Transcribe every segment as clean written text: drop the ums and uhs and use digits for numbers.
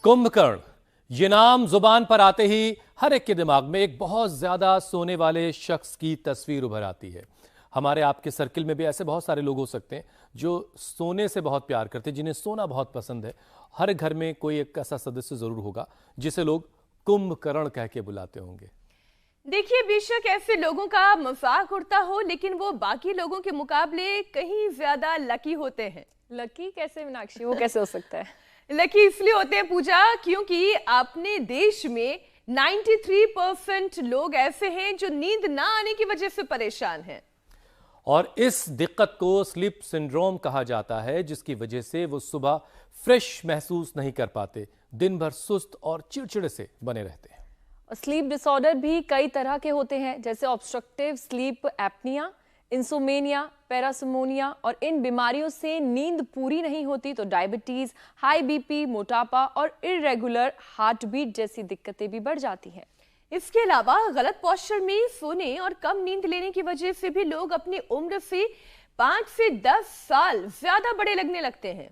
कुंभकर्ण, ये नाम जुबान पर आते ही हर एक के दिमाग में एक बहुत ज्यादा सोने वाले शख्स की तस्वीर उभर आती है। हमारे आपके सर्किल में भी ऐसे बहुत सारे लोग हो सकते हैं जो सोने से बहुत प्यार करते हैं, जिन्हें सोना बहुत पसंद है। हर घर में कोई एक ऐसा सदस्य जरूर होगा जिसे लोग कुंभकर्ण कह के बुलाते होंगे। देखिए, बेशक ऐसे लोगों का मजाक उड़ता हो, लेकिन वो बाकी लोगों के मुकाबले कहीं ज्यादा लकी होते हैं। लकी कैसे मीनाक्षी, वो कैसे हो सकता है? लकी इसलिए होते हैं पूजा, क्योंकि अपने देश में 93% लोग ऐसे हैं जो नींद ना आने की वजह से परेशान हैं। और इस दिक्कत को स्लीप सिंड्रोम कहा जाता है, जिसकी वजह से वो सुबह फ्रेश महसूस नहीं कर पाते, दिन भर सुस्त और चिड़चिड़े से बने रहते हैं। स्लीप डिसऑर्डर भी कई तरह के होते हैं, जैसे ऑब्स्ट्रक्टिव स्लीप एप्निया, इंसोमेनिया, पैरासिमोनिया, और इन बीमारियों से नींद पूरी नहीं होती तो डायबिटीज, हाई बीपी, मोटापा और इर्रेगुलर हार्ट बीट जैसी दिक्कतें भी बढ़ जाती हैं। इसके अलावा गलत पोस्चर में सोने और कम नींद लेने की वजह से भी लोग अपनी उम्र से 5 से 10 साल ज्यादा बड़े लगने लगते हैं।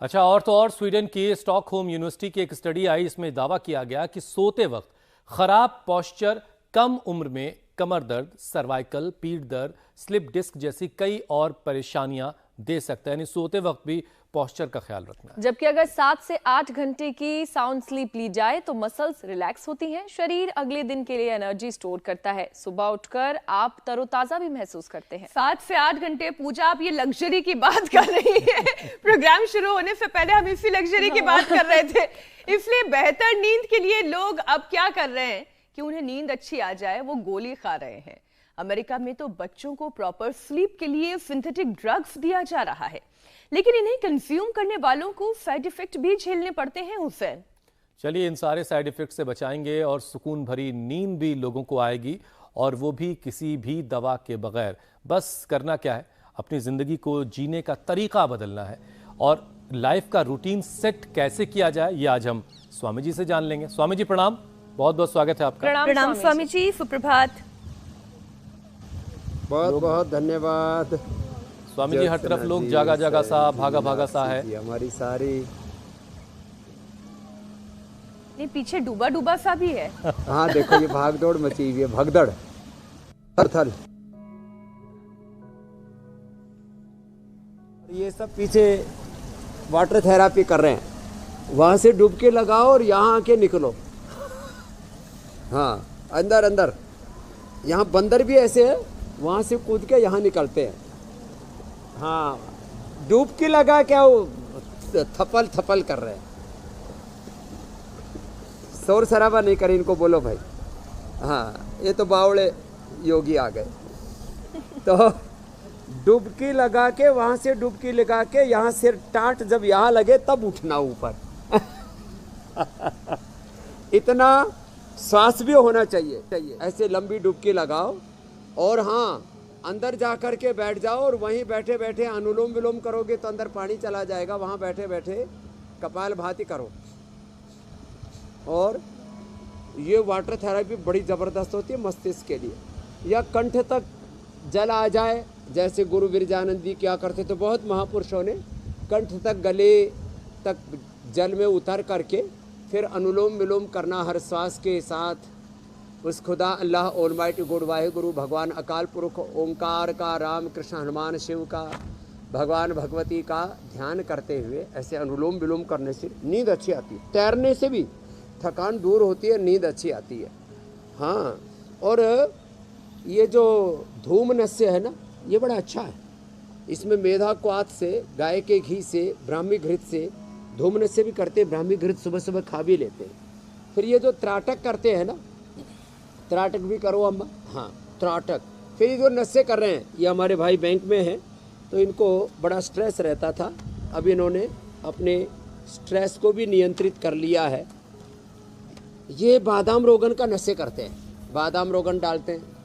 अच्छा, और तो और स्वीडन की स्टॉकहोम यूनिवर्सिटी की एक स्टडी आई, इसमें दावा किया गया कि सोते वक्त खराब पोस्चर कम उम्र में कमर दर्द, सर्वाइकल, पीठ दर्द, स्लिप डिस्क जैसी कई और परेशानियां दे सकता है। यानी सोते वक्त भी पोस्चर का ख्याल रखना है। जबकि अगर 7 से 8 घंटे की साउंड स्लीप ली जाए तो मसल्स रिलैक्स होती हैं, शरीर अगले दिन के लिए एनर्जी स्टोर करता है, सुबह उठकर आप तरोताजा भी महसूस करते हैं। 7 से 8 घंटे पूजा, आप ये लग्जरी की बात कर रही है। प्रोग्राम शुरू होने से पहले हम इसी लग्जरी की बात कर रहे थे। इसलिए बेहतर नींद के लिए लोग अब क्या कर रहे हैं कि उन्हें नींद अच्छी आ जाए, वो गोली खा रहे हैं। अमेरिका में तो बच्चों को प्रॉपर स्लीप के लिए सिंथेटिक ड्रग्स दिया जा रहा है, लेकिन इन्हें कंज्यूम करने वालों को साइड इफेक्ट भी झेलने पड़ते हैं। हुसैन, चलिए इन सारे साइड इफेक्ट से बचाएंगे और सुकून भरी नींद भी लोगों को आएगी, और वो भी किसी भी दवा के बगैर। बस करना क्या है, अपनी जिंदगी को जीने का तरीका बदलना है, और लाइफ का रूटीन सेट कैसे किया जाए ये आज हम स्वामी जी से जान लेंगे। स्वामी जी प्रणाम, बहुत बहुत स्वागत है आपका। प्रणाम स्वामी जी, सुप्रभात। बहुत बहुत धन्यवाद स्वामी जी। हर तरफ लोग जागा जागा सा, भागा भागा सा है। हमारी सारी नहीं, पीछे डूबा डूबा सा भी है। हाँ देखो, ये भागदौड़ मची हुई है, भगदड़ थल। ये सब पीछे वाटर थेरापी कर रहे हैं, वहां से डुबकी लगाओ और यहाँ आके निकलो। हाँ, अंदर अंदर। यहाँ बंदर भी ऐसे है, वहां से कूद के यहाँ निकलते हैं। हाँ, डुबकी लगा क्या वो थपल थपल कर रहे हैं। शोर शराबा नहीं करे, इनको बोलो भाई। हाँ, ये तो बावड़े योगी आ गए। तो डुबकी लगा के, वहां से डुबकी लगा के, यहाँ से टाट जब यहाँ लगे तब उठना ऊपर। इतना श्वास भी होना चाहिए। ऐसे लंबी डुबकी लगाओ और हाँ, अंदर जा कर के बैठ जाओ, और वहीं बैठे बैठे अनुलोम विलोम करोगे तो अंदर पानी चला जाएगा। वहाँ बैठे बैठे कपालभाति करो। और ये वाटर थेरेपी बड़ी ज़बरदस्त होती है मस्तिष्क के लिए। या कंठ तक जल आ जाए, जैसे गुरु विरजानंद जी क्या करते थे, बहुत महापुरुषों ने कंठ तक, गले तक जल में उतर करके फिर अनुलोम विलोम करना हर श्वास के साथ। उस खुदा अल्लाह ऑलमाइटी गुड वाहिगुरु भगवान अकाल पुरुष ओंकार का, राम कृष्ण हनुमान शिव का, भगवान भगवती का ध्यान करते हुए ऐसे अनुलोम विलोम करने से नींद अच्छी आती है। तैरने से भी थकान दूर होती है, नींद अच्छी आती है। हाँ, और ये जो धूम नस्य है ना, ये बड़ा अच्छा है। इसमें मेधा क्वाथ से, गाय के घी से, ब्राह्मी घृत से धूम नस्य भी करते हैं। ब्राह्मी घृत सुबह सुबह खा भी लेते हैं। फिर ये जो त्राटक करते हैं ना, त्राटक भी करो अम्मा। हाँ, त्राटक। फिर ये जो नशे कर रहे हैं, ये हमारे भाई बैंक में हैं, तो इनको बड़ा स्ट्रेस रहता था। अब इन्होंने अपने स्ट्रेस को भी नियंत्रित कर लिया है। ये बादाम रोगन का नशे करते हैं, बादाम रोगन डालते हैं।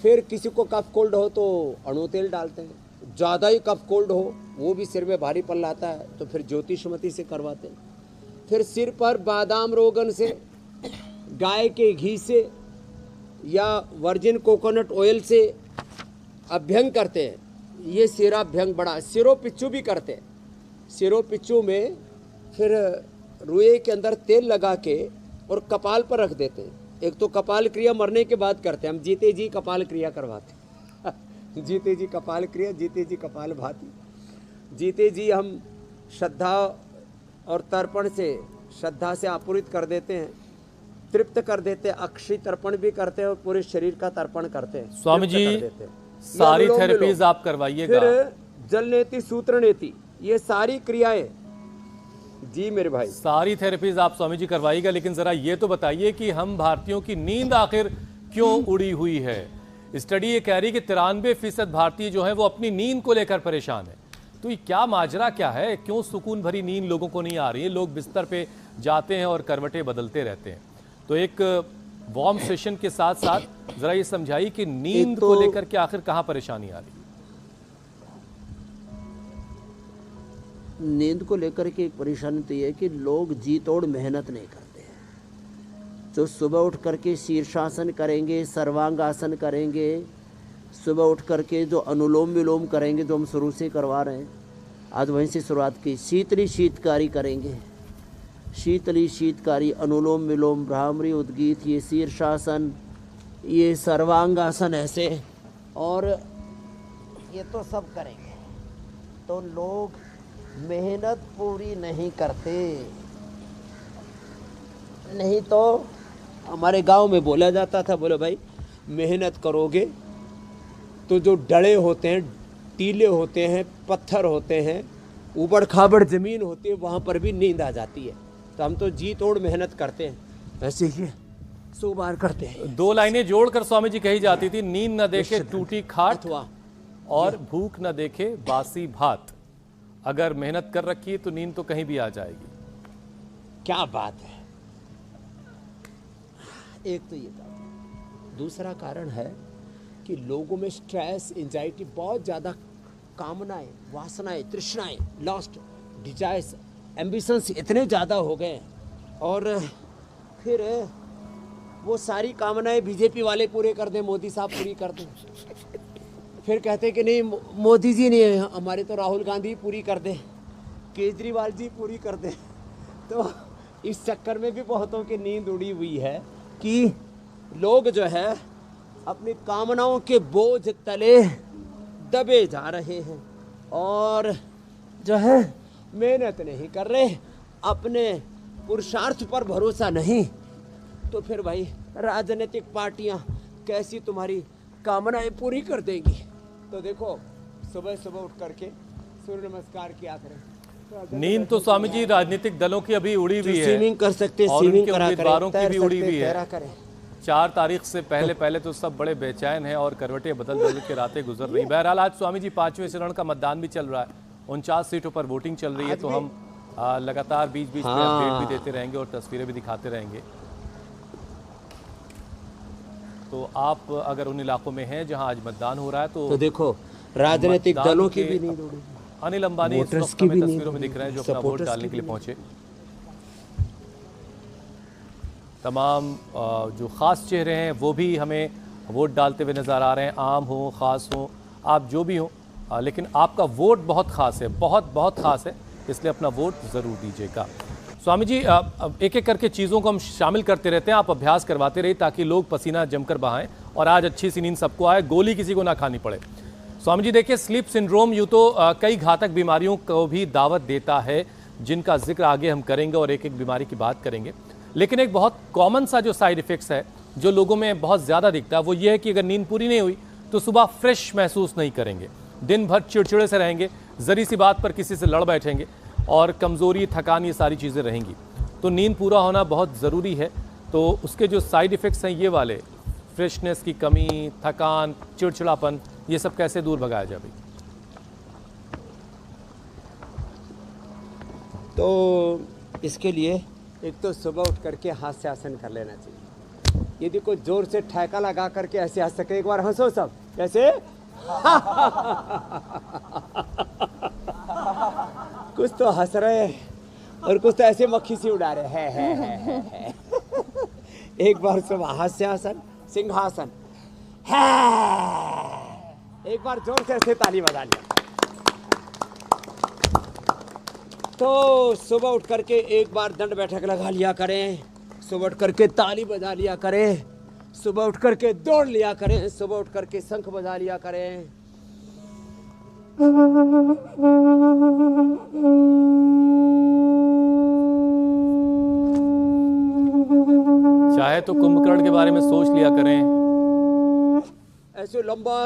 फिर किसी को कफ कोल्ड हो तो अणु तेल डालते हैं। ज़्यादा ही कफ कोल्ड हो, वो भी सिर में भारीपन लाता है, तो फिर ज्योतिषमती से करवाते हैं। फिर सिर पर बादाम रोगन से, गाय के घी से या वर्जिन कोकोनट ऑयल से अभ्यंग करते हैं। ये सिराभ्यंग बड़ा, सिरो पिच्चू भी करते हैं। सिरो पिच्चू में फिर रुए के अंदर तेल लगा के और कपाल पर रख देते हैं। एक तो कपाल क्रिया मरने के बाद करते हैं, हम जीते जी कपाल क्रिया करवाते हैं। जीते जी कपाल क्रिया, जीते जी कपाल भाती। जीते जी हम श्रद्धा और तर्पण से, श्रद्धा से आपूरित कर देते हैं, तृप्त कर देते हैं, अक्षय तर्पण भी करते हैं और पूरे शरीर का तर्पण करते हैं। स्वामी जी, सारी थेरेपीज आप करवाइएगा। फिर जल नेति, सूत्र नेति, ये सारी क्रियाएं। जी मेरे भाई, सारी थेरेपीज आप स्वामी जी करवाइएगा, लेकिन जरा ये तो बताइए कि हम भारतीयों की नींद आखिर क्यों उड़ी हुई है। स्टडी ये कह रही कि 93% भारतीय जो है वो अपनी नींद को लेकर परेशान है। तो ये क्या माजरा क्या है, क्यों सुकून भरी नींद लोगों को नहीं आ रही है? लोग बिस्तर पे जाते हैं और करवटें बदलते रहते हैं। तो एक वार्म सेशन के साथ साथ जरा ये समझाइए कि नींद को लेकर के आखिर कहाँ परेशानी आ रही है? नींद को लेकर के एक परेशानी तो ये है कि लोग जी तोड़ मेहनत नहीं करते हैं। तो सुबह उठ करके शीर्षासन करेंगे, सर्वांगासन करेंगे, सुबह उठ करके जो अनुलोम विलोम करेंगे, जो हम शुरू से करवा रहे हैं, आज वहीं से शुरुआत की। शीतली शीतकारी करेंगे, शीतली शीतकारी, अनुलोम विलोम, भ्रामरी उद्गीत, ये शीर्षासन, ये सर्वांगासन ऐसे, और ये तो सब करेंगे। तो लोग मेहनत पूरी नहीं करते। नहीं तो हमारे गांव में बोला जाता था, बोले भाई मेहनत करोगे तो जो डले होते हैं, टीले होते हैं, पत्थर होते हैं, ऊबड़ खाबड़ ज़मीन होती है, वहाँ पर भी नींद आ जाती है। तो हम तो जी तोड़ मेहनत करते हैं, ऐसे ही 100 बार करते हैं। 2 लाइनें जोड़कर स्वामी जी कही जाती थी, नींद न देखे टूटी खाट और भूख न देखे बासी भात। अगर मेहनत कर रखी है तो नींद तो कहीं भी आ जाएगी। क्या बात है। एक तो ये कारण, दूसरा कारण है कि लोगों में स्ट्रेस, एंजाइटी, बहुत ज़्यादा कामनाएं, वासनाएं, तृष्णाएं, लॉस्ट डिजायर्स, एम्बिशंस इतने ज़्यादा हो गए हैं। और फिर वो सारी कामनाएं बीजेपी वाले पूरे कर दें, मोदी साहब पूरी कर दें। फिर कहते कि नहीं मोदी जी नहीं है हमारे, तो राहुल गांधी पूरी कर दे, केजरीवाल जी पूरी कर दे। तो इस चक्कर में भी बहुतों की नींद उड़ी हुई है कि लोग जो है अपनी कामनाओं के बोझ तले दबे जा रहे हैं और जो है मेहनत नहीं कर रहे, अपने पुरुषार्थ पर भरोसा नहीं। तो फिर भाई राजनीतिक पार्टियां कैसी तुम्हारी कामनाएं पूरी कर देंगी। तो देखो सुबह सुबह उठ करके सूर्य नमस्कार किया करें। नींद तो स्वामी जी राजनीतिक दलों की अभी उड़ी हुई है, स्विमिंग कर सकते हैं, और स्विमिंग उनके करा उम्मीदवारों करें, की भी उड़ी हुई है। तैरा करें। 4 तारीख से पहले तो सब बड़े बेचैन हैं और करवटें बदल बदल के रातें गुजर रही। बहरहाल आज स्वामी जी 5वें चरण का मतदान भी चल रहा है, 49 सीटों पर वोटिंग चल रही है। तो हम लगातार बीच बीच में अपडेट भी देते रहेंगे और तस्वीरें भी दिखाते रहेंगे। तो आप अगर उन इलाकों में हैं जहां आज मतदान हो रहा है तो देखो राजनीतिक दलों की भी नींद उड़ी। अनिल अंबानी इस वक्त हमें तस्वीरों में दिख रहे हैं जो अपना वोट डालने के लिए पहुंचे। तमाम जो खास चेहरे हैं वो भी हमें वोट डालते हुए नजर आ रहे हैं, आम हो, खास हो, आप जो भी हो, लेकिन आपका वोट बहुत खास है, बहुत बहुत खास है, इसलिए अपना वोट जरूर दीजिएगा। स्वामी जी एक एक करके चीज़ों को हम शामिल करते रहते हैं, आप अभ्यास करवाते रहिए ताकि लोग पसीना जमकर बहाएं और आज अच्छी सी नींद सबको आए, गोली किसी को ना खानी पड़े। स्वामी जी देखिए, स्लीप सिंड्रोम यूँ तो कई घातक बीमारियों को भी दावत देता है, जिनका जिक्र आगे हम करेंगे और एक एक बीमारी की बात करेंगे। लेकिन एक बहुत कॉमन सा जो साइड इफ़ेक्ट्स है जो लोगों में बहुत ज़्यादा दिखता है वो ये है कि अगर नींद पूरी नहीं हुई तो सुबह फ्रेश महसूस नहीं करेंगे, दिन भर चिड़चिड़े से रहेंगे, ज़री सी बात पर किसी से लड़ बैठेंगे और कमज़ोरी, थकान, ये सारी चीज़ें रहेंगी। तो नींद पूरा होना बहुत ज़रूरी है। तो उसके जो साइड इफ़ेक्ट्स हैं ये वाले, फ्रेशनेस की कमी, थकान, चिड़चिड़ापन, ये सब कैसे दूर भगाया जाए? तो इसके लिए एक तो सुबह उठ करके हास्यासन कर लेना चाहिए। यदि कोई जोर से ठेका लगा करके ऐसे हंस सके, एक बार हंसो सब कैसे कुछ तो हंस रहे और कुछ तो ऐसे मक्खी सी उड़ा रहे है। एक बार सुबह हास्यासन, सिंहासन, है। एक बार जोर से ऐसे ताली बजा लिया। तो सुबह उठ करके एक बार दंड बैठक लगा लिया करें, सुबह उठ करके ताली बजा लिया करें, सुबह उठ करके दौड़ लिया करें, सुबह उठ करके शंख बजा लिया करें। चाहे तो कुंभकर्ण के बारे में सोच लिया करें। ऐसे लंबा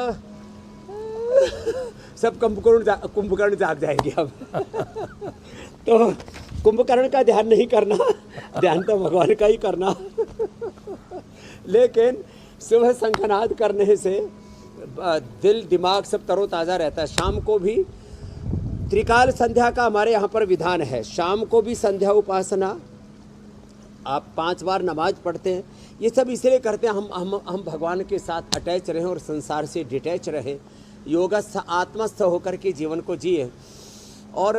सब कुंभकर्ण जाग जाएंगे अब। तो कुंभकर्ण का ध्यान नहीं करना, ध्यान तो भगवान का ही करना। लेकिन सुबह शंखनाद करने से दिल दिमाग सब तरोताज़ा रहता है। शाम को भी त्रिकाल संध्या का हमारे यहाँ पर विधान है, शाम को भी संध्या उपासना, आप 5 बार नमाज पढ़ते हैं। ये सब इसलिए करते हैं हम भगवान के साथ अटैच रहें और संसार से डिटैच रहें, योगस्थ आत्मस्थ होकर के जीवन को जिए। और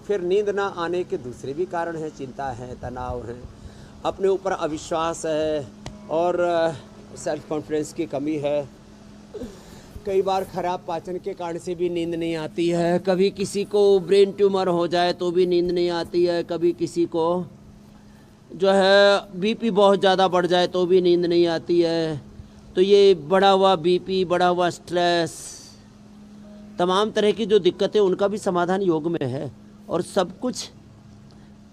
फिर नींद ना आने के दूसरे भी कारण हैं, चिंता है, तनाव है, अपने ऊपर अविश्वास है और सेल्फ कॉन्फिडेंस की कमी है। कई बार खराब पाचन के कारण से भी नींद नहीं आती है, कभी किसी को ब्रेन ट्यूमर हो जाए तो भी नींद नहीं आती है, कभी किसी को जो है बीपी बहुत ज़्यादा बढ़ जाए तो भी नींद नहीं आती है। तो ये बढ़ा हुआ बीपी, बढ़ा हुआ स्ट्रेस, तमाम तरह की जो दिक्कतें उनका भी समाधान योग में है। और सब कुछ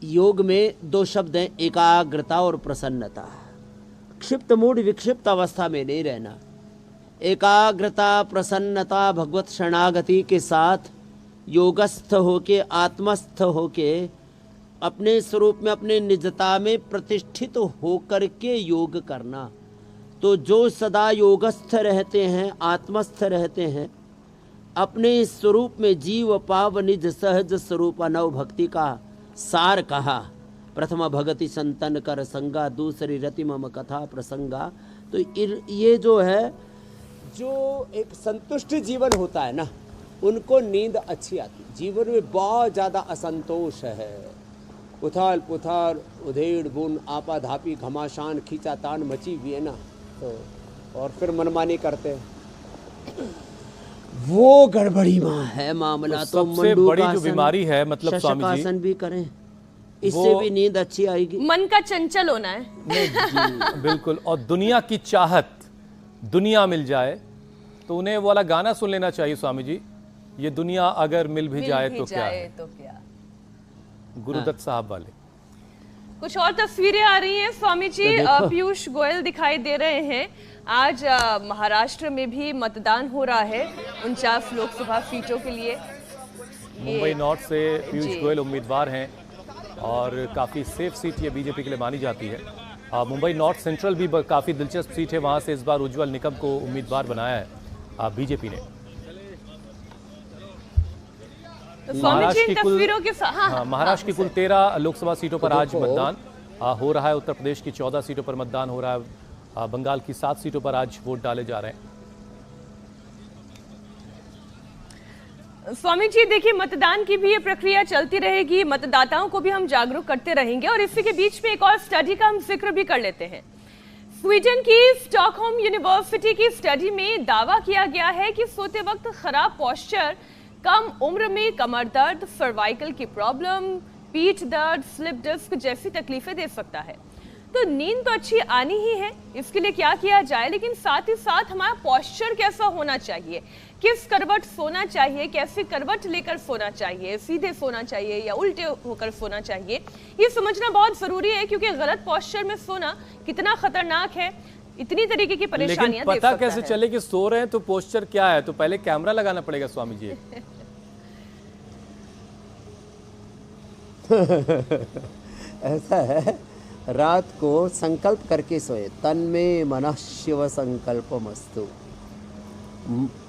योग में 2 शब्द हैं, एकाग्रता और प्रसन्नता। क्षिप्त मूड विक्षिप्त अवस्था में नहीं रहना, एकाग्रता प्रसन्नता भगवत शरणागति के साथ योगस्थ होके आत्मस्थ होके अपने स्वरूप में अपने निजता में प्रतिष्ठित होकर के योग करना। तो जो सदा योगस्थ रहते हैं, आत्मस्थ रहते हैं, अपने स्वरूप में जीव पाव निज सहज स्वरूप अनव भक्ति का सार कहा। प्रथम भगति संतन कर संगा, दूसरी रति मम कथा प्रसंगा। तो ये जो है, जो एक संतुष्ट जीवन होता है ना, उनको नींद अच्छी आती। जीवन में बहुत ज़्यादा असंतोष है, उथाल पुथाल, उधेड़ बुन, आपाधापी, घमासान, खींचातान मची हुई है ना, तो और फिर मनमानी करते हैं, वो गड़बड़ी माँ है मामला। तो सबसे बड़ी जो बीमारी है, मतलब स्वामी जी, भी करें, इससे भी नींद अच्छी आएगी। मन का चंचल होना है। जी, बिल्कुल। और दुनिया की चाहत, दुनिया मिल जाए तो उन्हें वो वाला गाना सुन लेना चाहिए स्वामी जी, ये दुनिया अगर मिल भी जाए तो क्या है, गुरुदत्त साहब वाले। कुछ और तस्वीरें आ रही हैं स्वामी जी। पीयूष गोयल दिखाई दे रहे हैं। आज महाराष्ट्र में भी मतदान हो रहा है 49 लोकसभा सीटों के लिए। मुंबई नॉर्थ से पीयूष गोयल उम्मीदवार हैं और काफ़ी सेफ सीट ये बीजेपी के लिए मानी जाती है। मुंबई नॉर्थ सेंट्रल भी काफ़ी दिलचस्प सीट है, वहाँ से इस बार उज्ज्वल निकम को उम्मीदवार बनाया है बीजेपी ने। महाराष्ट्र की कुल 13 लोकसभा सीटों पर आज मतदान हो रहा है। उत्तर प्रदेश की 14 सीटों पर मतदान हो रहा है। बंगाल की 7 सीटों पर आज वोट डाले जा रहे हैं। स्वामी जी देखिए, मतदान की भी ये प्रक्रिया चलती रहेगी, मतदाताओं को भी हम जागरूक करते रहेंगे। और इसी के बीच में एक और स्टडी का हम जिक्र भी कर लेते हैं। स्वीडन की स्टॉकहोम यूनिवर्सिटी की स्टडी में दावा किया गया है कि सोते वक्त खराब पोस्चर कम उम्र में कमर दर्द, सर्वाइकल की प्रॉब्लम, पीठ दर्द, स्लिप डिस्क जैसी तकलीफें दे सकता है। तो नींद तो अच्छी आनी ही है, इसके लिए क्या किया जाए, लेकिन साथ ही साथ हमारा पोस्चर कैसा होना चाहिए, किस करवट सोना चाहिए, कैसी करवट लेकर सोना चाहिए, सीधे सोना चाहिए या उल्टे होकर सोना चाहिए, ये समझना बहुत जरूरी है। क्योंकि गलत पोस्चर में सोना कितना खतरनाक है, इतनी तरीके की परेशानियां दे सकता है। पता कैसे चले कि सो रहे हैं तो पोस्चर क्या है? तो पहले कैमरा लगाना पड़ेगा स्वामी जी। ऐसा है, रात को संकल्प करके सोए, तन में मनः शिव संकल्पमस्तु।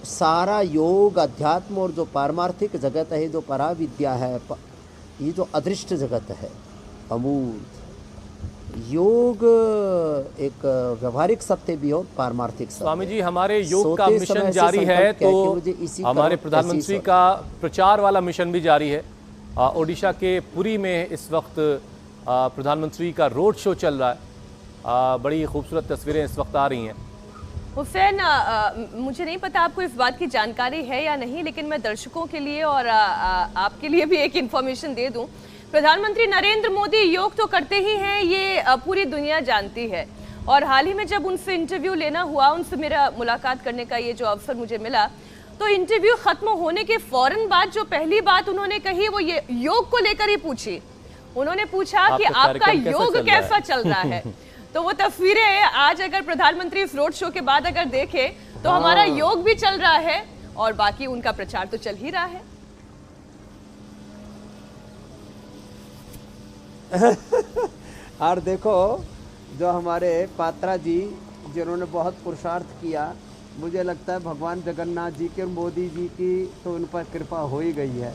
सारा योग, अध्यात्म और जो पारमार्थिक जगत है, जो पराविद्या है, ये जो अदृष्ट जगत है, अमूर्त योग एक व्यवहारिक सत्य भी हो, पारमार्थिक सत्य। स्वामी जी, हमारे योग का मिशन जारी है, तो हमारे प्रधानमंत्री का प्रचार वाला मिशन भी जारी है। ओडिशा के पुरी में इस वक्त प्रधानमंत्री का रोड शो चल रहा है। बड़ी खूबसूरत तस्वीरें इस वक्त आ रही हैं हुसैन, मुझे नहीं पता आपको इस बात की जानकारी है या नहीं, लेकिन मैं दर्शकों के लिए और आपके लिए भी एक इन्फॉर्मेशन दे दूं। प्रधानमंत्री नरेंद्र मोदी योग तो करते ही हैं, ये पूरी दुनिया जानती है। और हाल ही में जब उनसे इंटरव्यू लेना हुआ, उनसे मेरा मुलाकात करने का ये जो अवसर मुझे मिला, तो इंटरव्यू खत्म होने के फौरन बाद जो पहली बात उन्होंने कही वो ये योग को लेकर ही पूछी। उन्होंने पूछा कि आपका योग कैसा चल रहा है। तो वो तस्वीरें आज अगर प्रधानमंत्री इस रोड शो के बाद अगर देखे तो हमारा योग भी चल रहा है और बाकी उनका प्रचार तो चल ही रहा है। और देखो जो हमारे पात्रा जी जिन्होंने बहुत पुरुषार्थ किया, मुझे लगता है भगवान जगन्नाथ जी के और मोदी जी की तो उन पर कृपा हो ही गई है,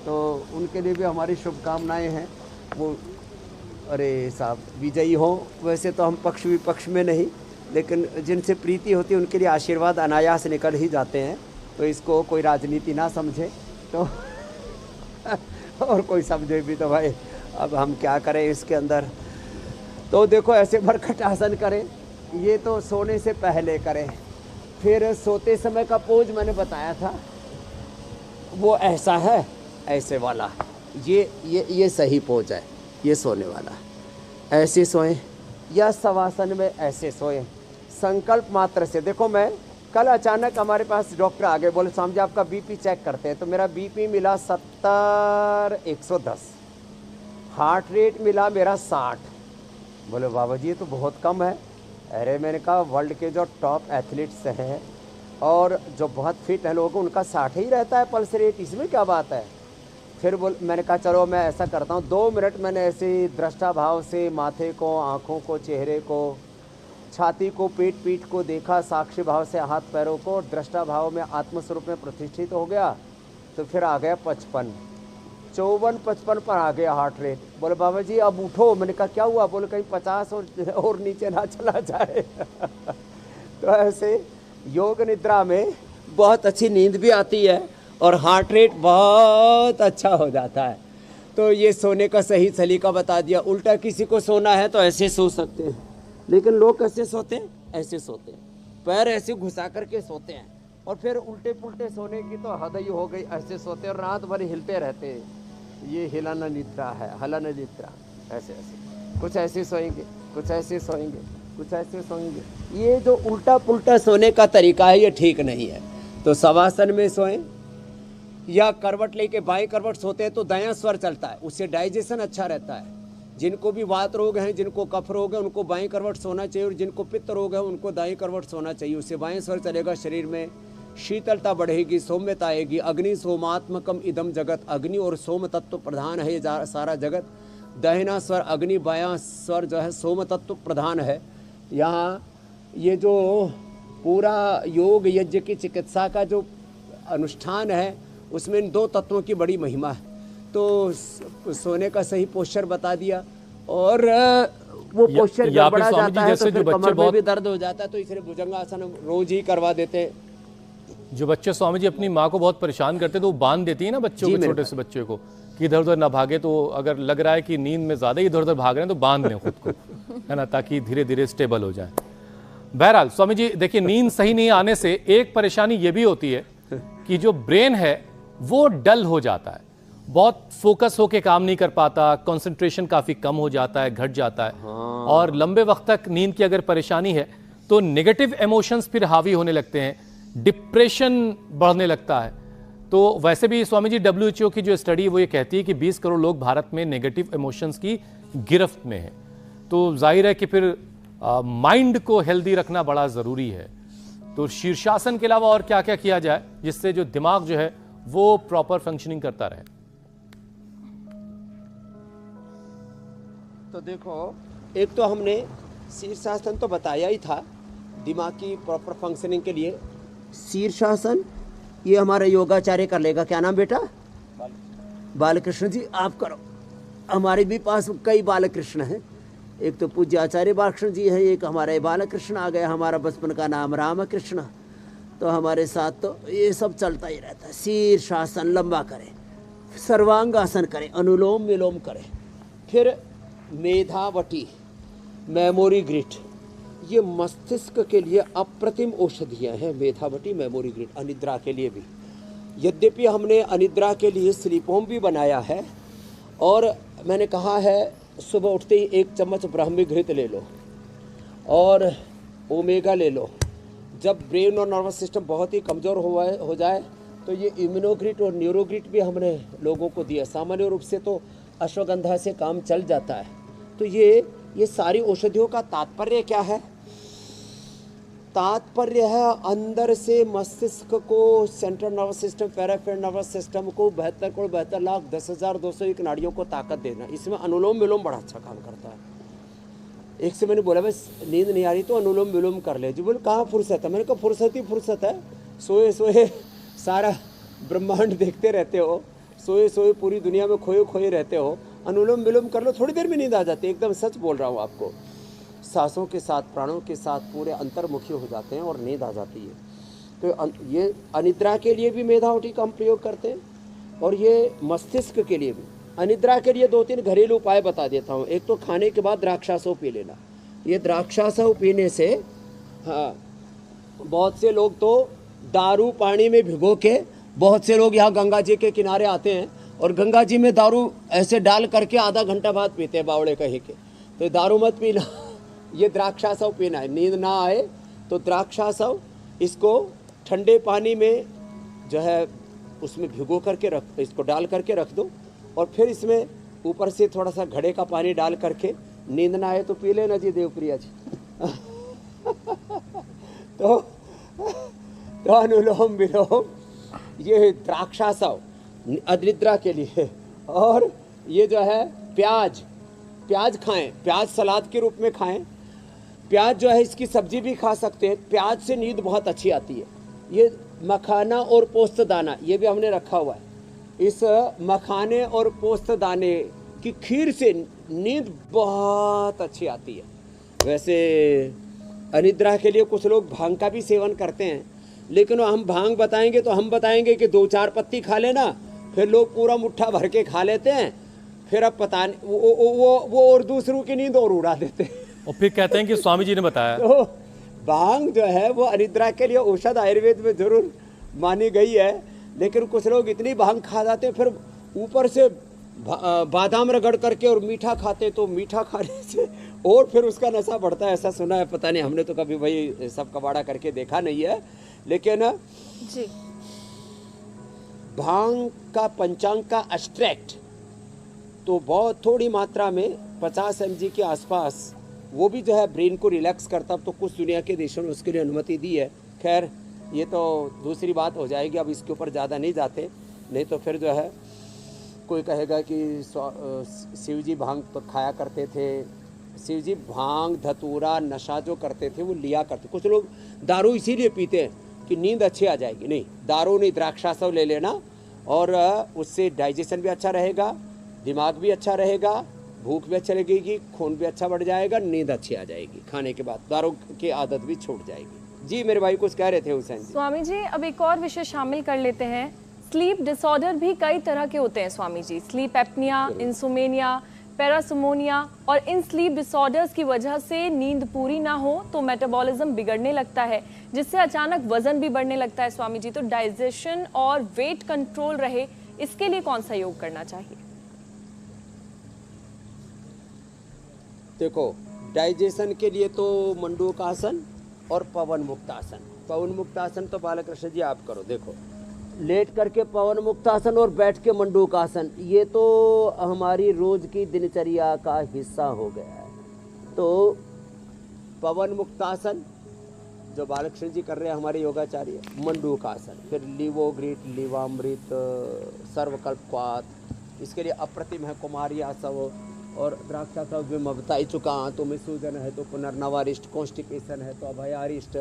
तो उनके लिए भी हमारी शुभकामनाएं हैं। वो अरे साहब विजयी हो। वैसे तो हम पक्ष विपक्ष में नहीं, लेकिन जिनसे प्रीति होती है उनके लिए आशीर्वाद अनायास निकल ही जाते हैं, तो इसको कोई राजनीति ना समझे तो और कोई समझे भी तो भाई अब हम क्या करें इसके अंदर। तो देखो ऐसे भरकट आसन करें, ये तो सोने से पहले करें। फिर सोते समय का पोज मैंने बताया था, वो ऐसा है, ऐसे वाला, ये सही पोज है, ये सोने वाला। ऐसे सोएं या शवासन में ऐसे सोएं, संकल्प मात्र से। देखो मैं कल अचानक हमारे पास डॉक्टर आ गए, बोले स्वामी जी आपका बीपी चेक करते हैं, तो मेरा बीपी मिला 70/110, हार्ट रेट मिला मेरा 60। बोले बाबा जी ये तो बहुत कम है। अरे मैंने कहा वर्ल्ड के जो टॉप एथलीट्स हैं और जो बहुत फिट हैं लोग, उनका 60 ही रहता है पल्स रेट, इसमें क्या बात है। फिर मैंने कहा चलो मैं ऐसा करता हूँ, 2 मिनट मैंने ऐसे दृष्टा भाव से माथे को, आँखों को, चेहरे को, छाती को, पीठ को देखा, साक्षी भाव से हाथ पैरों को, दृष्टा भाव में आत्मस्वरूप में प्रतिष्ठित हो गया। तो फिर आ गया 55, 54-55 पर आ गया हार्ट रेट। बोले बाबा जी अब उठो। मैंने कहा क्या हुआ। बोले कहीं 50 और नीचे ना चला जाए। तो ऐसे योग निद्रा में बहुत अच्छी नींद भी आती है और हार्ट रेट बहुत अच्छा हो जाता है। तो ये सोने का सही सलीका बता दिया। उल्टा किसी को सोना है तो ऐसे सो सकते हैं, लेकिन लोग कैसे सोते हैं, ऐसे सोते हैं, पैर ऐसे घुसा करके सोते हैं। और फिर उल्टे पुल्टे सोने की तो हद ही हो गई, ऐसे सोते और रात भर हिलते रहते हैं। ये हिलन निद्रा है, हलन निद्रा। ऐसे ऐसे कुछ ऐसे सोएंगे, कुछ ऐसे सोएंगे, कुछ ऐसे सोएंगे। ये जो उल्टा पुल्टा सोने का तरीका है ये ठीक नहीं है। तो शवासन में सोएं या करवट लेके बाएं करवट सोते हैं तो दायां स्वर चलता है, उससे डाइजेशन अच्छा रहता है। जिनको भी वात रोग हैं, जिनको कफ रोग है, उनको बाएं करवट सोना चाहिए, और जिनको पित्त रोग है उनको दाएं करवट सोना चाहिए। उससे बाएं स्वर चलेगा, शरीर में शीतलता बढ़ेगी, सौम्यता आएगी। अग्नि सोमात्मकम इदम जगत, अग्नि और सोम तत्व प्रधान है ये सारा जगत। दाहिना स्वर अग्नि, बायां स्वर जो है सोम तत्व प्रधान है। यहाँ ये जो पूरा योग यज्ञ की चिकित्सा का जो अनुष्ठान है उसमें इन 2 तत्वों की बड़ी महिमा है। तो सोने का सही पोस्चर बता दिया, और वो पोस्चर गड़बड़ा जाता है तो फिर कमर में भी दर्द हो जाता है, तो इसलिए भुजंगासन रोज ही करवा देते हैं। जो बच्चे स्वामी जी अपनी माँ को बहुत परेशान करते तो वो बांध देती है ना बच्चों को, छोटे से बच्चे को, कि इधर उधर ना भागे। तो अगर लग रहा है कि नींद में ज्यादा इधर उधर भाग रहे हैं तो बांध लें खुद को, है ना, ताकि धीरे धीरे स्टेबल हो जाए। बहरहाल स्वामी जी देखिए, नींद सही नहीं आने से एक परेशानी ये भी होती है कि जो ब्रेन है वो डल हो जाता है, बहुत फोकस होके काम नहीं कर पाता, कंसंट्रेशन काफी कम हो जाता है, घट जाता है। और लंबे वक्त तक नींद की अगर परेशानी है तो नेगेटिव इमोशंस फिर हावी होने लगते हैं, डिप्रेशन बढ़ने लगता है। तो वैसे भी स्वामी जी WHO की जो स्टडी वो ये कहती है कि 20 करोड़ लोग भारत में नेगेटिव इमोशंस की गिरफ्त में हैं। तो जाहिर है कि फिर माइंड को हेल्दी रखना बड़ा जरूरी है। तो शीर्षासन के अलावा और क्या क्या किया जाए जिससे जो दिमाग जो है वो प्रॉपर फंक्शनिंग करता रहे। तो देखो, एक तो हमने शीर्षासन तो बताया ही था दिमाग की प्रॉपर फंक्शनिंग के लिए। शीर्षासन ये हमारा योगाचार्य कर लेगा। क्या नाम बेटा? बालकृष्ण जी आप करो। हमारे भी पास कई बालकृष्ण हैं, एक तो पूज्य आचार्य बालकृष्ण जी है, एक हमारे बालकृष्ण आ गया, हमारा बचपन का नाम रामकृष्ण। तो हमारे साथ तो ये सब चलता ही रहता है। शीर्षासन लंबा करें, सर्वांगासन करें, अनुलोम विलोम करें, फिर मेधावटी, मेमोरी ग्रिट, ये मस्तिष्क के लिए अप्रतिम औषधियाँ हैं, मेधावटी, मेमोरी ग्रिड, अनिद्रा के लिए भी। यद्यपि हमने अनिद्रा के लिए स्लीप होम भी बनाया है, और मैंने कहा है सुबह उठते ही 1 चम्मच ब्राह्मी घृत ले लो और ओमेगा ले लो। जब ब्रेन और नर्वस सिस्टम बहुत ही कमज़ोर हो जाए तो ये इम्यूनोग्रिट और न्यूरोग्रिट भी हमने लोगों को दिया। सामान्य रूप से तो अश्वगंधा से काम चल जाता है। तो ये सारी औषधियों का तात्पर्य क्या है? तात्पर्य है अंदर से मस्तिष्क को, central nervous system, peripheral nervous system को 72,10,201 नाड़ियों को ताकत देना। इसमें अनुलोम विलोम बड़ा अच्छा काम करता है। एक से मैंने बोला बस नींद नहीं आ रही तो अनुलोम विलोम कर ले। जी बोले कहाँ फुर्सत है? मैंने कहा फुर्सत ही फुर्सत है, सोए सोए सारा ब्रह्मांड देखते रहते हो, सोए सोए पूरी दुनिया में खोए खोए रहते हो, अनुलोम विलोम कर लो, थोड़ी देर में नींद आ जाती है। एकदम सच बोल रहा हूँ आपको। सांसों के साथ, प्राणों के साथ पूरे अंतर्मुखी हो जाते हैं और नींद आ जाती है। तो ये अनिद्रा के लिए भी मेधावटी का हम प्रयोग करते हैं, और ये मस्तिष्क के लिए भी। अनिद्रा के लिए 2-3 घरेलू उपाय बता देता हूँ। एक तो खाने के बाद द्राक्षासव पी लेना। ये द्राक्षासव पीने से, हाँ, बहुत से लोग तो दारू पानी में भिगो के, बहुत से लोग यहाँ गंगा जी के किनारे आते हैं और गंगा जी में दारू ऐसे डाल करके आधा घंटा बाद पीते हैं बावड़े कहीं के। तो दारू मत पीना, ये द्राक्षासव पीना है। नींद ना आए तो द्राक्षासव, इसको ठंडे पानी में जो है उसमें भिगो करके इसको डाल करके रख दो, और फिर इसमें ऊपर से थोड़ा सा घड़े का पानी डाल करके, नींद ना आए तो पी लेना जी देवप्रिया जी। तो अनुलोम विलोम, ये द्राक्षासव अनिद्रा के लिए। और ये जो है प्याज खाएं, प्याज सलाद के रूप में खाएं। प्याज जो है इसकी सब्जी भी खा सकते हैं। प्याज से नींद बहुत अच्छी आती है। ये मखाना और पोस्तदाना, ये भी हमने रखा हुआ है। इस मखाने और पोस्तदाने की खीर से नींद बहुत अच्छी आती है। वैसे अनिद्रा के लिए कुछ लोग भांग का भी सेवन करते हैं, लेकिन हम भांग बताएंगे तो हम बताएंगे कि 2-4 पत्ती खा लेना, फिर लोग पूरा मुट्ठा भर के खा लेते हैं, फिर अब पता नहीं वो और दूसरों की नींद और उड़ा देते हैं, और फिर कहते हैं कि स्वामी जी ने बताया। तो भांग जो है वो अनिद्रा के लिए औषध आयुर्वेद में जरूर मानी गई है, लेकिन कुछ लोग इतनी भांग खा जाते हैं फिर ऊपर से बादाम रगड़ करके और मीठा खाते, तो मीठा खाने से और फिर उसका नशा बढ़ता है, ऐसा सुना है। पता नहीं, हमने तो कभी भाई सब कबाड़ा करके देखा नहीं है, लेकिन जी भांग का पंचांग का एक्सट्रैक्ट तो बहुत थोड़ी मात्रा में 50 mg के आसपास, वो भी जो है ब्रेन को रिलैक्स करता। तो कुछ दुनिया के देशों ने उसके लिए अनुमति दी है। खैर ये तो दूसरी बात हो जाएगी, अब इसके ऊपर ज़्यादा नहीं जाते, नहीं तो फिर जो है कोई कहेगा कि शिव जी भांग तो खाया करते थे। शिव जी भांग धतूरा नशा जो करते थे वो लिया करते। कुछ लोग दारू इसीलिए पीते हैं कि नींद अच्छी आ जाएगी। नहीं, दारू नहीं, द्राक्षासव ले लेना, और उससे डाइजेशन भी अच्छा रहेगा, दिमाग भी अच्छा रहेगा, भूख भी अच्छा लगेगी, खून भी अच्छा बढ़ जाएगा, नींद अच्छी आ जाएगी। खाने के बाद दारू की आदत भी छूट जाएगी। जी मेरे भाई कुछ कह रहे थे हुसैन जी। स्वामी जी अब एक और विषय शामिल कर लेते हैं। स्लीप डिसऑर्डर भी कई तरह के होते हैं Swami ji. Sleep apnoea, insomnia, पैरासोमोनिया, और इन स्लीप डिसऑर्डर्स की वजह से नींद पूरी ना हो तो मेटाबॉलिज्म बिगड़ने लगता है, जिससे अचानक वजन भी बढ़ने लगता है स्वामी जी। तो डाइजेशन और वेट कंट्रोल रहे, इसके लिए कौन सा योग करना चाहिए? देखो, डाइजेशन के लिए तो मंडूकासन और पवन मुक्तासन। पवन मुक्तासन तो बालकृष्ण जी आप करो। देखो, लेट करके पवन मुक्तासन और बैठ के मंडूकासन, ये तो हमारी रोज की दिनचर्या का हिस्सा हो गया है। तो पवन मुक्तासन जो बालकृष्ण जी कर रहे हैं हमारे योगाचार्य, मंडूकासन, फिर लिवोग्रिट, लिवामृत, सर्वकल्पवात, इसके लिए अप्रतिम है कुमारी आसव और द्राक्षासव भी मैं बता ही चुका। आंतों में सूजन है तो पुनर्नवारिष्ट, कॉन्स्टिपेशन है तो अभयारिष्ट,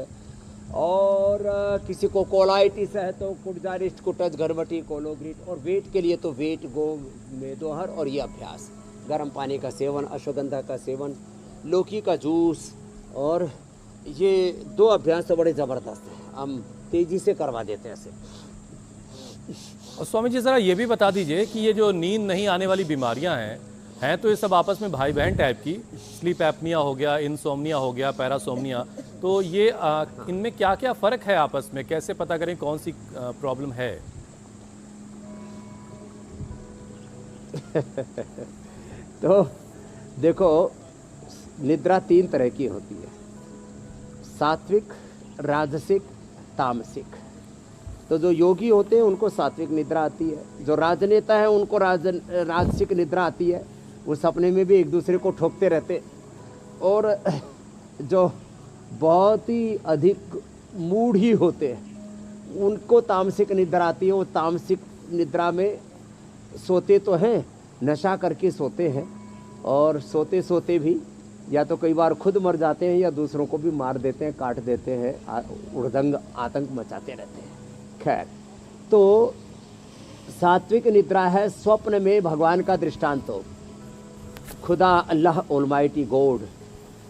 और किसी को कोलाइटिस है तो कुटजारिष्ट, कुटज, घरवटी, कोलोग्रिट, और वेट के लिए तो वेट, गो, मेदोहर, और ये अभ्यास, गर्म पानी का सेवन, अश्वगंधा का सेवन, लौकी का जूस, और ये 2 अभ्यास तो बड़े ज़बरदस्त हैं, हम तेज़ी से करवा देते हैं ऐसे। और स्वामी जी ज़रा ये भी बता दीजिए कि ये जो नींद नहीं आने वाली बीमारियां हैं, हैं तो ये सब आपस में भाई बहन टाइप की। स्लीप एपनिया हो गया, इंसोम्निया हो गया, पैरासोम्निया, तो ये इनमें क्या क्या फ़र्क है आपस में, कैसे पता करें कौन सी प्रॉब्लम है? तो देखो, निद्रा 3 तरह की होती है, सात्विक, राजसिक, तामसिक। तो जो योगी होते हैं उनको सात्विक निद्रा आती है, जो राजनेता है उनको राजसिक निद्रा आती है, वो सपने में भी एक दूसरे को ठोकते रहते, और जो बहुत ही अधिक मूढ़ी होते हैं उनको तामसिक निद्रा आती है। वो तामसिक निद्रा में सोते तो हैं, नशा करके सोते हैं, और सोते सोते भी या तो कई बार खुद मर जाते हैं या दूसरों को भी मार देते हैं, काट देते हैं, उड़दंग आतंक मचाते रहते हैं। खैर, तो सात्विक निद्रा है स्वप्न में भगवान का दृष्टांत हो, खुदा अल्लाह ऑलमाइटी गॉड,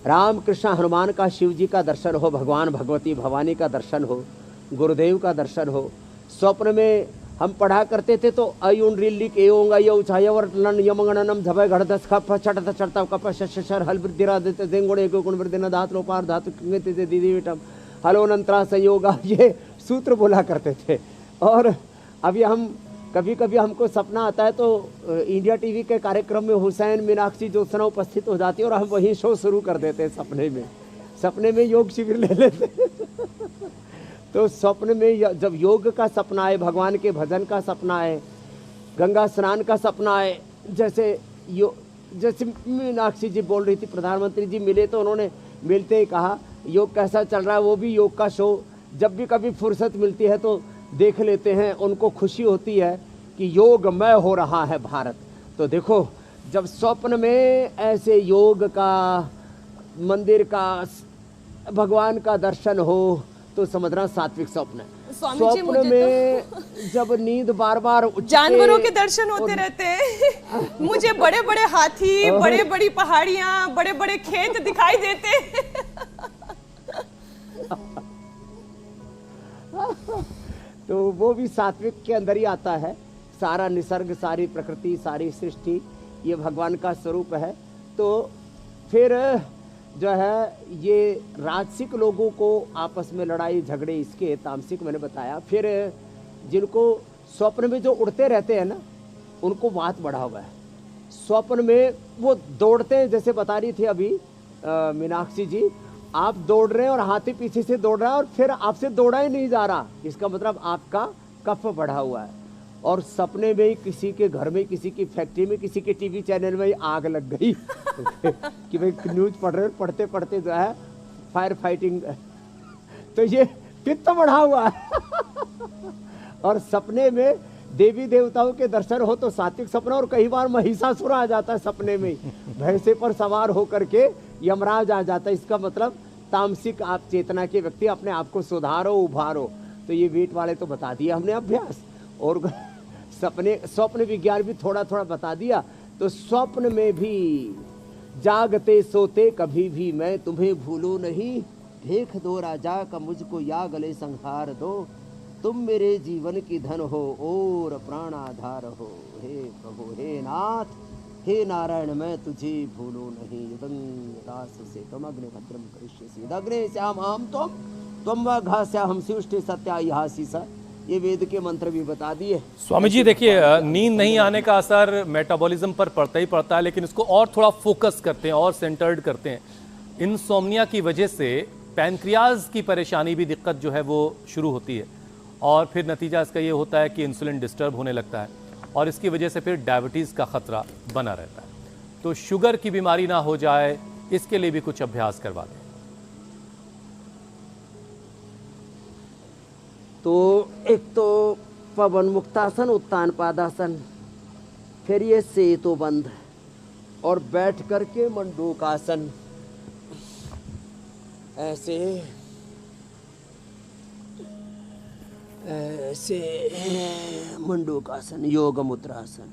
राम कृष्ण हनुमान का, शिव जी का दर्शन हो, भगवान भगवती भवानी का दर्शन हो, गुरुदेव का दर्शन हो। स्वप्न में हम पढ़ा करते थे तो अयुन रिलिक एओंगा यो छायवर लन यमगणनम झभय घड़दस खप छटत चरता कप शशर हल वृद्धिरा देते देंगुणे को गुण वृद्धि न धात लोपार धातु किंगते ते दीदी विटम हलोनंतरा संयोगा, ये सूत्र बोला करते थे। और अभी हम कभी कभी हमको सपना आता है तो इंडिया टीवी के कार्यक्रम में हुसैन मीनाक्षी ज्योत्सना उपस्थित हो जाती है और हम वहीं शो शुरू कर देते हैं सपने में योग शिविर ले लेते हैं। तो स्वप्न में जब योग का सपना है, भगवान के भजन का सपना है, गंगा स्नान का सपना है, जैसे मीनाक्षी जी बोल रही थी, प्रधानमंत्री जी मिले तो उन्होंने मिलते ही कहा योग कैसा चल रहा है, वो भी योग का शो जब भी कभी फुर्सत मिलती है तो देख लेते हैं। उनको खुशी होती है कि योगमय हो रहा है भारत। तो देखो, जब स्वप्न में ऐसे योग का, मंदिर का, भगवान का दर्शन हो तो समझना सात्विक स्वप्न है। स्वप्न में जब नींद बार बार जानवरों के दर्शन होते रहते हैं। मुझे बड़े बड़े हाथी, बड़े बड़ी पहाड़ियां, बड़े बड़े खेत दिखाई देते हैं। तो वो भी सात्विक के अंदर ही आता है। सारा निसर्ग, सारी प्रकृति, सारी सृष्टि ये भगवान का स्वरूप है। तो फिर जो है ये राजसिक लोगों को आपस में लड़ाई झगड़े, इसके तामसिक मैंने बताया। फिर जिनको स्वप्न में जो उड़ते रहते हैं ना, उनको वात बढ़ा हुआ है। स्वप्न में वो दौड़ते हैं, जैसे बता रही थी अभी मीनाक्षी जी, आप दौड़ रहे हैं और हाथी पीछे से दौड़ रहा है और फिर आपसे दौड़ा ही नहीं जा रहा, इसका मतलब आपका कफ बढ़ा हुआ है। और सपने में ही किसी के घर में, किसी की फैक्ट्री में, किसी के टीवी चैनल में आग लग गई कि भाई न्यूज पढ़ रहे, पढ़ते पढ़ते जो है फायर फाइटिंग, तो ये पित्त बढ़ा हुआ है। और सपने में देवी देवताओं के दर्शन हो तो सात्विक सपना, और कई बार महिषासुर आ जाता है सपने में, भैंसे पर सवार होकर के यमराज आ जाता है। इसका मतलब तामसिक आप चेतना के व्यक्ति, अपने आप को सुधारो, उभारो। तो ये वेट वाले तो बता दिया हमने अभ्यास, और स्वप्न विज्ञान भी थोड़ा थोड़ा बता दिया। तो स्वप्न में भी जागते सोते कभी भी मैं तुम्हें भूलूं नहीं, देख दो राजा का मुझको या गले संहार दो, तुम मेरे जीवन की धन हो और प्राणाधार हो। हे प्रभु, हे नाथ, हे नारायण, मैं तुझे भूलूं नहीं। दास से तुम अग्नि भद्रम करिष्यसि अग्नि श्याम हम तुम व घास्या हम शिष्टि सत्या यहासी सा। ये वेद के मंत्र भी बता दिए। स्वामी जी देखिए, नींद नहीं आने का असर मेटाबॉलिज्म पर पड़ता ही पड़ता है, लेकिन इसको और थोड़ा फोकस करते हैं और सेंटर्ड करते हैं। इंसोम्निया की वजह से पैनक्रियाज की परेशानी भी, दिक्कत जो है वो शुरू होती है, और फिर नतीजा इसका ये होता है कि इंसुलिन डिस्टर्ब होने लगता है, और इसकी वजह से फिर डायबिटीज़ का खतरा बना रहता है। तो शुगर की बीमारी ना हो जाए, इसके लिए भी कुछ अभ्यास करवा दें। तो एक तो पवन मुक्तासन, उत्तान पादासन, फिर ये सेतु बंध, और बैठ करके मंडूकासन, ऐसे ऐसे मंडूकासन, योग मुद्रासन।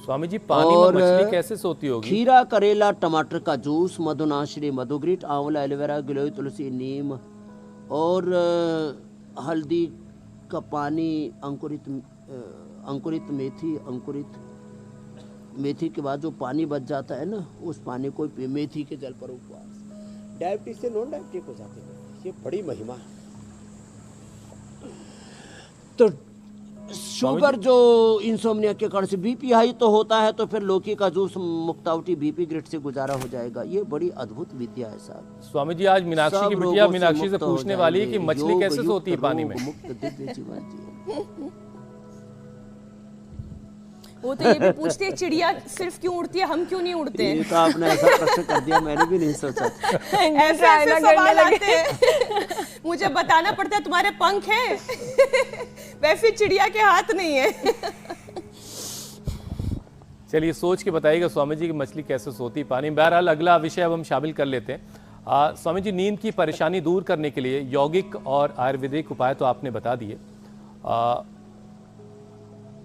स्वामी जी, पानी में मछली कैसे सोती होगी? खीरा, करेला, टमाटर का जूस, मधुनाश्री, मधुग्रीट, आंवला, एलोवेरा, गिलोय, तुलसी, नीम और हल्दी का पानी, अंकुरित मेथी, अंकुरित मेथी के बाद जो पानी बच जाता है ना, उस पानी को मेथी के जल पर उपवास, डायबिटीज से नॉन डायबिटिक हो जाते हैं। ये बड़ी महिमा है। तो शुगर जो इंसोम्निया के कारण से बीपी हाई तो होता है, तो फिर लौकी का जूस मुक्तावटी बीपी ग्रेड से गुजारा हो जाएगा। ये बड़ी अद्भुत विद्या है साहब। स्वामी जी, आज मीनाक्षी सब की रोगों बिटिया से मीनाक्षी से मुक्त हो पूछने वाली है कि जाएंगे। मछली कैसे योग सोती है युक्त पानी रोग में। मुक्त दिव्य जीवन जी। वो तो ये भी पूछते हैं चिड़िया सिर्फ क्यों उड़ती है, हम क्यों नहीं उड़ते ये तो आपने ऐसा प्रश्न कर दिया, मैंने भी नहीं सोचा। ऐसे ऐसे सवाल आते हैं, मुझे बताना पड़ता है तुम्हारे पंख हैं वैसे चिड़िया के हाथ नहीं है। चलिए सोच के बताइएगा स्वामी जी की मछली कैसे सोती पानी। बहरहाल अगला विषय अब हम शामिल कर लेते हैं। स्वामी जी, नींद की परेशानी दूर करने के लिए यौगिक और आयुर्वेदिक उपाय तो आपने बता दिए।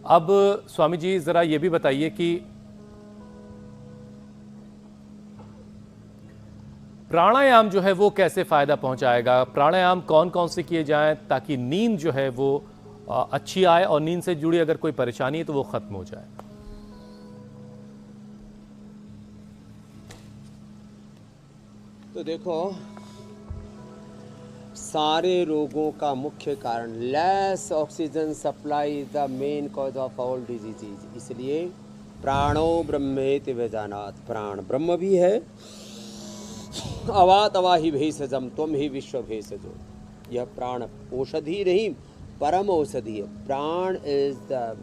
अब स्वामी जी जरा ये भी बताइए कि प्राणायाम जो है वो कैसे फायदा पहुंचाएगा। प्राणायाम कौन कौन से किए जाएं ताकि नींद जो है वो अच्छी आए और नींद से जुड़ी अगर कोई परेशानी है तो वो खत्म हो जाए। तो देखो, सारे रोगों का मुख्य कारण less oxygen supply is the main cause of all diseases. इसलिए प्राणो ब्रह्मेति वेदानात्, प्राण ब्रह्म भी है। अवा तवा ही भेषजम त्वम ही विश्व भेषजो। यह प्राण औषधि नहीं, परम औषधि है। प्राण इज द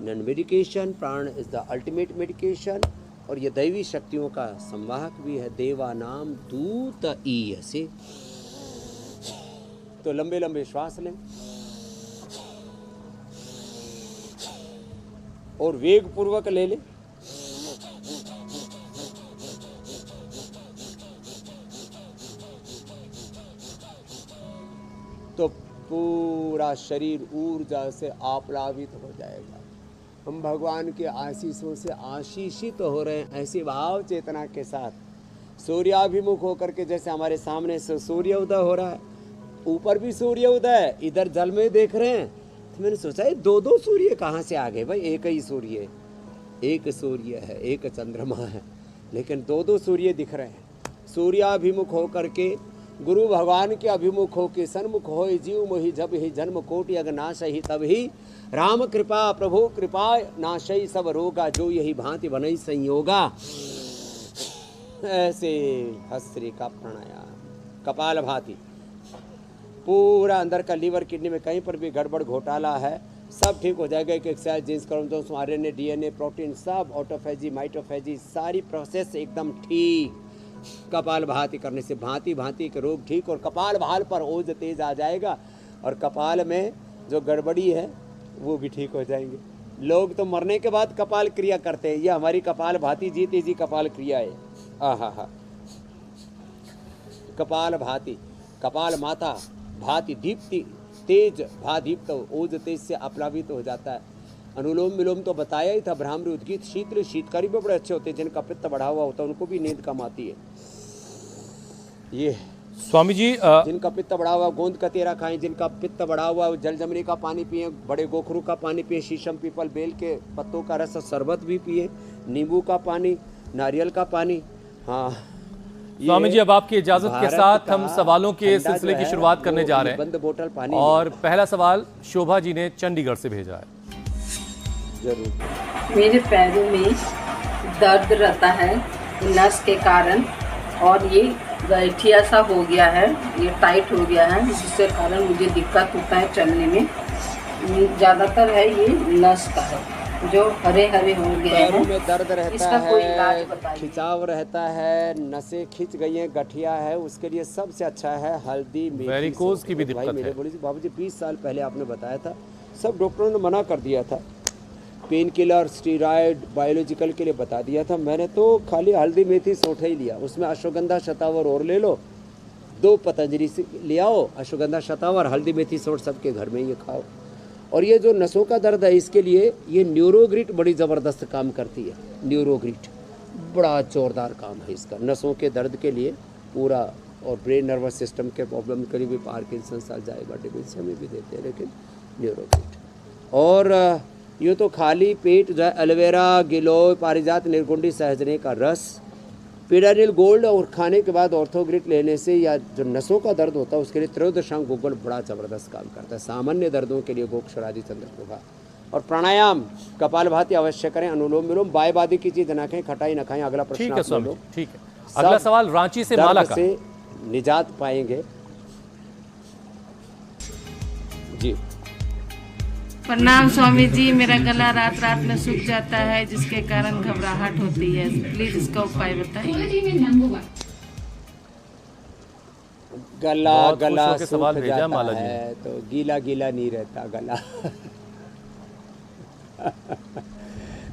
नॉन मेडिकेशन, प्राण इज द अल्टीमेट मेडिकेशन, और ये दैवी शक्तियों का संवाहक भी है। देवा नाम दूत ईयसे। तो लंबे लंबे श्वास लें और वेग पूर्वक ले लें। तो पूरा शरीर ऊर्जा से आप्लावित हो जाएगा। हम भगवान के आशीषों से आशीषित हो रहे हैं, ऐसी भाव चेतना के साथ सूर्याभिमुख होकर के। जैसे हमारे सामने से सूर्य उदय हो रहा है, ऊपर भी सूर्य उदय है, इधर जल में देख रहे हैं। तो मैंने सोचा ये दो दो सूर्य कहाँ से आ गए भाई? एक ही सूर्य, एक सूर्य है, एक चंद्रमा है, लेकिन दो दो सूर्य दिख रहे हैं। सूर्याभिमुख होकर के, गुरु भगवान के अभिमुख हो के सन्मुख हो जीव मोहि जब ही जन्म कोटि अग नाश ही तब ही राम कृपा प्रभु कृपा नाशई सब रोगा जो यही भांति बनई संयोगा। ऐसे हस्त्री का प्राणायाम कपाल भाती, पूरा अंदर का लीवर किडनी में कहीं पर भी गड़बड़ घोटाला है सब ठीक हो जाएगा। एक exercise genes chromosome RNA DNA protein सब ऑटोफेजी माइटोफेजी सारी प्रोसेस एकदम ठीक। कपाल भाती करने से भांति भांति के रोग ठीक, और कपाल भाल पर ओज तेज आ जाएगा, और कपाल में जो गड़बड़ी है वो भी ठीक हो जाएंगे। लोग तो मरने के बाद कपाल क्रिया करते हैं, ये हमारी कपाल भाती जी तेजी कपाल क्रिया है। आहा, कपाल भाती, कपाल माता भाती दीप्ति तेज भा दीप्त, ओज तेज से अप्लावित हो जाता है। अनुलोम विलोम तो बताया ही था। भ्रामरी उद्गीत शीतल शीतकारी भी बड़े अच्छे होते हैं, जिनका पित्त बढ़ा हुआ होता है उनको भी नींद कम आती है। ये स्वामी जी जिनका पित्त बढ़ा हुआ गोंद कतेरा खाएं, जिनका पित्त बढ़ा हुआ जल जमनी का पानी पिए, बड़े गोखरू का पानी पिए, शीशम पीपल बेल के पत्तों का रस शरबत भी पिए, नींबू का पानी, नारियल का पानी। हाँ स्वामी जी, अब आपकी इजाजत के साथ हम सवालों के सिलसिले की शुरुआत करने जा रहे हैं। बंद बोतल पानी। और पहला सवाल शोभा जी ने चंडीगढ़ से भेजा है। जरूर। मेरे पैरों में दर्द रहता है नस के कारण, और ये गठिया सा हो गया है, ये टाइट हो गया है, जिसके कारण मुझे दिक्कत होता है चलने में। ज़्यादातर है ये नस का है, जो हरे हरे हो गए पैरों हैं। में दर्द रहता इसका कोई इलाज है, बताइए। खिंचाव रहता है, नसें खिंच गई हैं, गठिया है, उसके लिए सबसे अच्छा है हल्दी मेथी। वेरिकोज की भी भाई दिक्कत मेरे है। बोले बाबू जी 20 साल पहले आपने बताया था, सब डॉक्टरों ने मना कर दिया था, पेन किलर स्टीरॉयड बायोलॉजिकल के लिए बता दिया था। मैंने तो खाली हल्दी मेथी सोठा ही लिया, उसमें अश्वगंधा शतावर और ले लो, 2 पतंजलि से ले आओ, अश्वगंधा शतावर हल्दी मेथी सोठ सबके घर में ये खाओ। और ये जो नसों का दर्द है इसके लिए ये न्यूरोग्रिट बड़ी ज़बरदस्त काम करती है। न्यूरोग्रिट बड़ा जोरदार काम है इसका, नसों के दर्द के लिए पूरा, और ब्रेन नर्वस सिस्टम के प्रॉब्लम के लिए भी, पार्किंसन अल्जाइमर डिमेंशिया में भी देते हैं, लेकिन न्यूरोग्रिट। और यूँ तो खाली पेट जो है एलोवेरा, गिलोय, पारिजात, निर्गुंडी, सहजने का रस, पीडानिल गोल्ड और खाने के बाद ऑर्थोग्रिट लेने से या जो नसों का दर्द होता है उसके लिए त्रयोदशांग गुग्गल बड़ा ज़बरदस्त काम करता है। सामान्य दर्दों के लिए गोक्षरादि चंद्रप्रभा और प्राणायाम कपालभाति अवश्य करें। अनुलोम विलोम, बायबादी की चीज न खाएं, खटाई न खाएं। अगला प्रश्न ठीक है आप ले स्वामी लो। जी, ठीक है। अगला सवाल रांची से माला का। से निजात पाएंगे जी। प्रणाम स्वामी जी, मेरा गला रात रात में सूख जाता है जिसके कारण घबराहट होती है, प्लीज इसका उपाय बताइए। गला बहुत खुश गला होके सवाल सूख भेजा जाता माला जी ने। है तो गीला गीला नहीं रहता गला।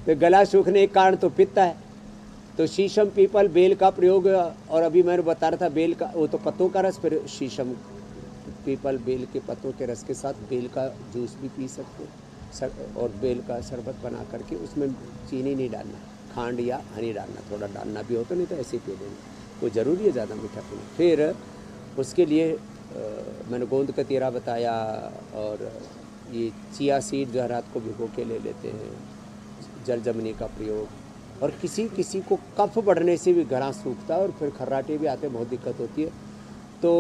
तो गला सूखने के कारण तो पित्ता है, तो शीशम, पीपल, बेल का प्रयोग। और अभी मैंने बता रहा था बेल का, वो तो पत्तों का रस, फिर शीशम, पीपल, बेल के पत्तों के रस के साथ बेल का जूस भी पी सकते और बेल का शरबत बना करके उसमें चीनी नहीं डालना, खांड या हनी डालना, थोड़ा डालना भी हो तो, नहीं तो ऐसे ही पी लेना, कोई ज़रूरी है ज़्यादा मीठा पीना। फिर उसके लिए मैंने गोंद का तीरा बताया, और ये चिया सीड जो है रात को भिगो के ले लेते हैं, जल जमनी का प्रयोग। और किसी किसी को कफ बढ़ने से भी गला सूखता है और फिर खर्राटे भी आते, बहुत दिक्कत होती है। तो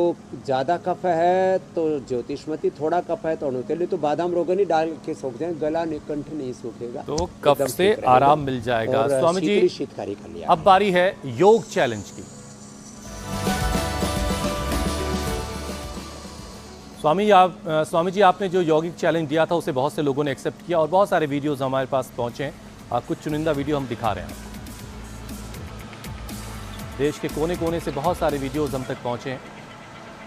ज़्यादा कफ है तो ज्योतिषमती, थोड़ा कफ है तो अणुतेली, तो बादाम रोगनी डाल के सूख जाए, गला कंठ नहीं सूखेगा, तो कफ से आराम मिल जाएगा। स्वामी जी शीतकारी कर लिया। अब बारी है योग चैलेंज की। स्वामी जी आपने जो यौगिक चैलेंज दिया था उसे बहुत से लोगों ने एक्सेप्ट किया और बहुत सारे वीडियोस हमारे पास पहुंचे हैं। कुछ चुनिंदा वीडियो हम दिखा रहे हैं। देश के कोने कोने से बहुत सारे वीडियोस हम तक पहुंचे हैं।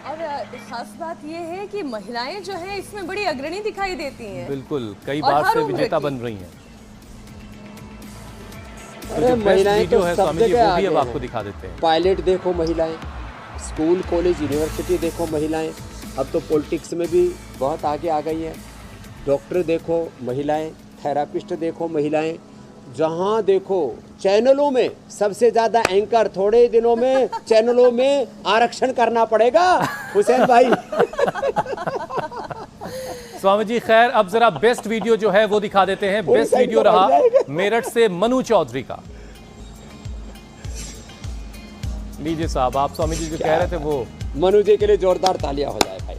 और खास बात यह है कि महिलाएं जो हैं इसमें बड़ी अग्रणी दिखाई देती हैं। बिल्कुल, कई और बार हर से उम्र विजेता की। बन रही हैं। अरे जो महिलाएं वीडियो तो है सब स्वामी जी जगह वो भी अब आगे आपको हैं। दिखा देते हैं। पायलट देखो महिलाएं, स्कूल, कॉलेज, यूनिवर्सिटी देखो महिलाएं, अब तो पॉलिटिक्स में भी बहुत आगे आ गई हैं। डॉक्टर देखो महिलाएं, थेरापिस्ट देखो महिलाएं, जहां देखो चैनलों में सबसे ज्यादा एंकर। थोड़े दिनों में चैनलों में आरक्षण करना पड़ेगा हुसैन भाई। स्वामी जी खैर, अब जरा बेस्ट वीडियो जो है वो दिखा देते हैं। कोई बेस्ट साइड वीडियो पर आ रहा जाएगा। मेरठ से मनु चौधरी का। लीजिए साहब, आप स्वामी जी जो कह रहे थे वो। मनु जी के लिए जोरदार तालियां हो जाए भाई।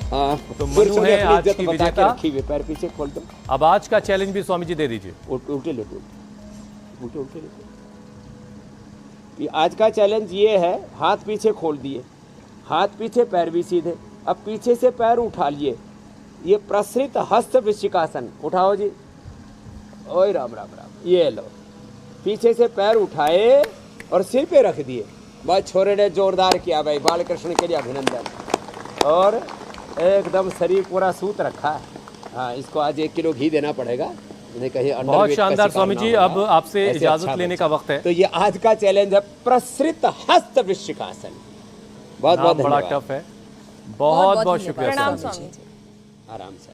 हाँ, तो मनु पुरुषों ने है अपनी आज इज्जत की बचा के विजेता। रखी हुई है। पैर पीछे खोल दो। अब आज का चैलेंज भी स्वामी जी दे दीजिए। उल्टे लेटो, उल्टे उल्टे लेटो। ये आज का चैलेंज ये है, हाथ पीछे खोल दिए, हाथ पीछे, पैर भी सीधे। अब पीछे से पैर उठा लिए, ये प्रसृत हस्त वृश्चिकासन। उठाओ जी, ओए राम राम राम। ये लो, पीछे से पैर उठाए और सिर पे रख दिए। बस छोरे ने जोरदार किया भाई, बालकृष्ण के लिए अभिनंदन। और एकदम शरीर पूरा सूत रखा है। हाँ, इसको आज 1 किलो घी देना पड़ेगा, नहीं कहीं बहुत अंडरवेट का शानदार शिकार स्वामी ना जी। होगा। अब आपसे ऐसे इजाजत अच्छा लेने बच्चा। का वक्त है। तो ये आज का चैलेंज है, प्रसृत हस्त वृश्चिकासन। बहुत बहुत नाम बड़ा धन्यवाद। टफ है। बहुत बहुत शुक्रिया प्रणाम स्वामी जी। स्वामी जी। आराम से।